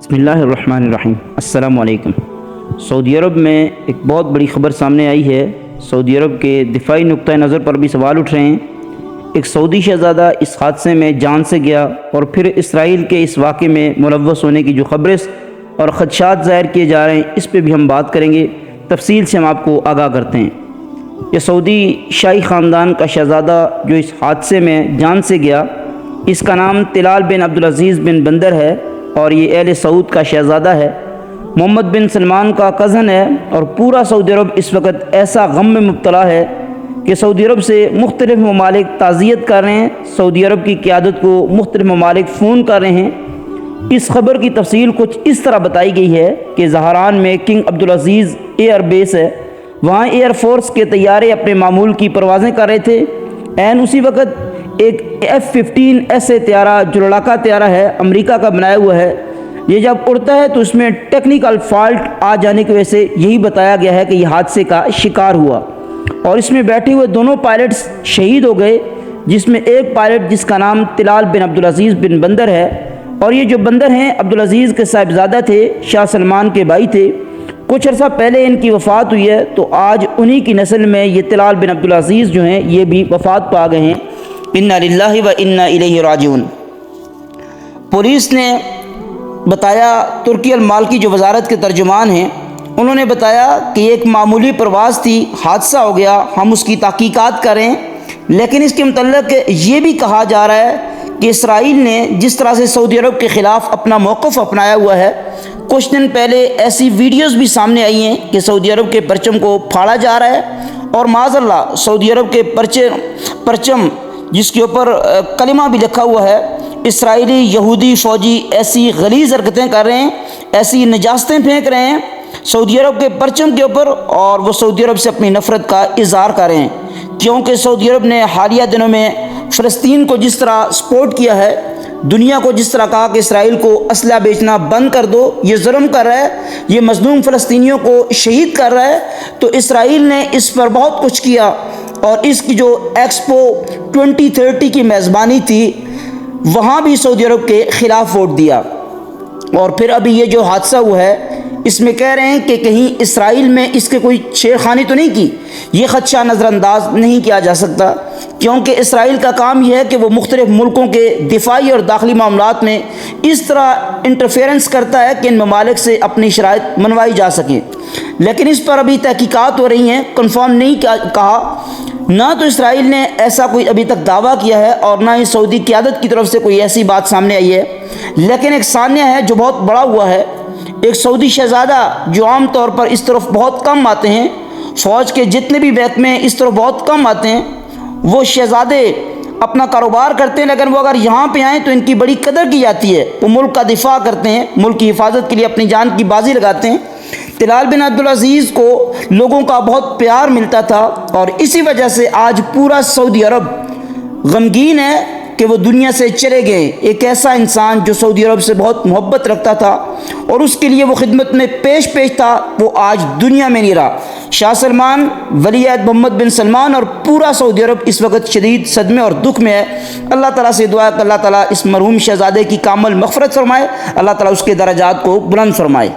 बिस्मिल्लाहिर्रहमानिर्रहीम। अस्सलामु अलैकुम। सऊदी अरब में एक बहुत बड़ी ख़बर सामने आई है। सऊदी अरब के दिफाई नुक्ता नज़र पर भी सवाल उठ रहे हैं। एक सऊदी शहज़ादा इस हादसे में जान से गया और फिर इसराइल के इस वाक़े में मुलव्वस होने की जो खबरें और ख़दशात ज़ाहिर किए जा रहे हैं, इस पर भी हम बात करेंगे। तफसील से हम आपको आगाह करते हैं। ये सऊदी शाही ख़ानदान का शहज़ादा जो इस हादसे में जान से गया, इसका नाम तिलाल बिन अब्दुल अज़ीज़ बिन बंदर है और ये अहले सऊद का शहज़ादा है। मोहम्मद बिन सलमान का कज़न है और पूरा सऊदी अरब इस वक्त ऐसा गम में मुब्तला है कि सऊदी अरब से मुख्तलिफ़ ममालिक ताज़ियत कर रहे हैं। सऊदी अरब की क़यादत को मुख्तलिफ़ ममालिक फ़ोन कर रहे हैं। इस खबर की तफसील कुछ इस तरह बताई गई है कि ज़हरान में किंग अब्दुल अज़ीज़ एयर बेस है, वहाँ एयर फोर्स के तैयारे अपने मामूल की परवाज़ें कर रहे थे। एन उसी वक्त एक F-15 ऐसे त्यारा जो लड़ाका त्यारा है, अमेरिका का बनाया हुआ है, ये जब उड़ता है तो इसमें टेक्निकल फॉल्ट आ जाने की वजह से यही बताया गया है कि यह हादसे का शिकार हुआ और इसमें बैठे हुए दोनों पायलट्स शहीद हो गए, जिसमें एक पायलट जिसका नाम तिलाल बिन अब्दुल अज़ीज़ बिन बंदर है। और ये जो बंदर हैं अब्दुल अज़ीज़ के साहिबजादा थे, शाह सलमान के भाई थे। कुछ अर्सा पहले इनकी वफ़ात हुई है, तो आज उन्हीं की नस्ल में ये तिलाल बिन अब्दुल अज़ीज़ जो हैं ये भी वफ़ात पा गए हैं। इन्ना लिल्लाहि व इन्ना इलैहि राजिऊन। पुलिस ने बताया, तुर्की अल माल्की जो वजारत के तर्जुमान हैं, उन्होंने बताया कि एक मामूली परवाज़ थी, हादसा हो गया, हम उसकी तहकीकात करें। लेकिन इसके मुतल्लिक़ ये भी कहा जा रहा है कि इसराइल ने जिस तरह से सऊदी अरब के ख़िलाफ़ अपना मौक़िफ़ अपनाया हुआ है, कुछ दिन पहले ऐसी वीडियोज़ भी सामने आई हैं कि सऊदी अरब के परचम को फाड़ा जा रहा है और माज़अल्लाह सऊदी अरब के परचम जिसके ऊपर कलिमा भी लिखा हुआ है, इसराइली यहूदी फ़ौजी ऐसी गलीज़ हरकतें कर रहे हैं, ऐसी नजास्तें फेंक रहे हैं सऊदी अरब के परचम के ऊपर, और वो सऊदी अरब से अपनी नफ़रत का इज़हार कर रहे हैं। क्योंकि सऊदी अरब ने हालिया दिनों में फ़लस्तीन को जिस तरह सपोर्ट किया है, दुनिया को जिस तरह कहा कि इसराइल को असला बेचना बंद कर दो, ये जुल्म कर रहा है, ये मज़लूम फ़लस्तीनियों को शहीद कर रहा है, तो इसराइल ने इस पर बहुत कुछ किया। और इसकी जो एक्सपो 2030 की मेज़बानी थी, वहाँ भी सऊदी अरब के ख़िलाफ़ वोट दिया। और फिर अभी ये जो हादसा हुआ है, इसमें कह रहे हैं कि कहीं इसराइल में इसके कोई छेड़खानी तो नहीं की। ये ख़दशा नज़रअंदाज नहीं किया जा सकता, क्योंकि इसराइल का काम यह है कि वो मुख्तलिफ़ मुल्कों के दिफाई और दाखिली मामलात में इस तरह इंटरफेरेंस करता है कि इन ममालिक से अपनी शराइत मनवाई जा सकें। लेकिन इस पर अभी तहकीकात हो रही हैं, कन्फर्म नहीं कहा। ना तो इसराइल ने ऐसा कोई अभी तक दावा किया है और ना ही सऊदी क़यादत की तरफ से कोई ऐसी बात सामने आई है। लेकिन एक सान्या है जो बहुत बड़ा हुआ है। एक सऊदी शहज़ादा जो आम तौर पर इस तरफ बहुत कम आते हैं, फ़ौज के जितने भी महकमे इस तरफ बहुत कम आते हैं, वो शहज़ादे अपना कारोबार करते हैं, लेकिन वो अगर यहाँ पे आएँ तो इनकी बड़ी कदर की जाती है। वो मुल्क का दिफा करते हैं, मुल्क की हिफाजत के लिए अपनी जान की बाजी लगाते हैं। तिलाल बिन अब्दुल अज़ीज़ को लोगों का बहुत प्यार मिलता था और इसी वजह से आज पूरा सऊदी अरब गमगीन है कि वो दुनिया से चले गए। एक ऐसा इंसान जो सऊदी अरब से बहुत मोहब्बत रखता था और उसके लिए वो खिदमत में पेश था, वो आज दुनिया में नहीं रहा। शाह सलमान, वली-ए-अहद मोहम्मद बिन सलमान और पूरा सऊदी अरब इस वक्त शदीद सदमे और दुख में है। अल्लाह ताला से दुआ है कि अल्लाह ताला इस मरहूम शहज़ादे की कामिल मग़फ़िरत फरमाए, अल्लाह ताला उसके दर्जात को बुलंद फरमाए।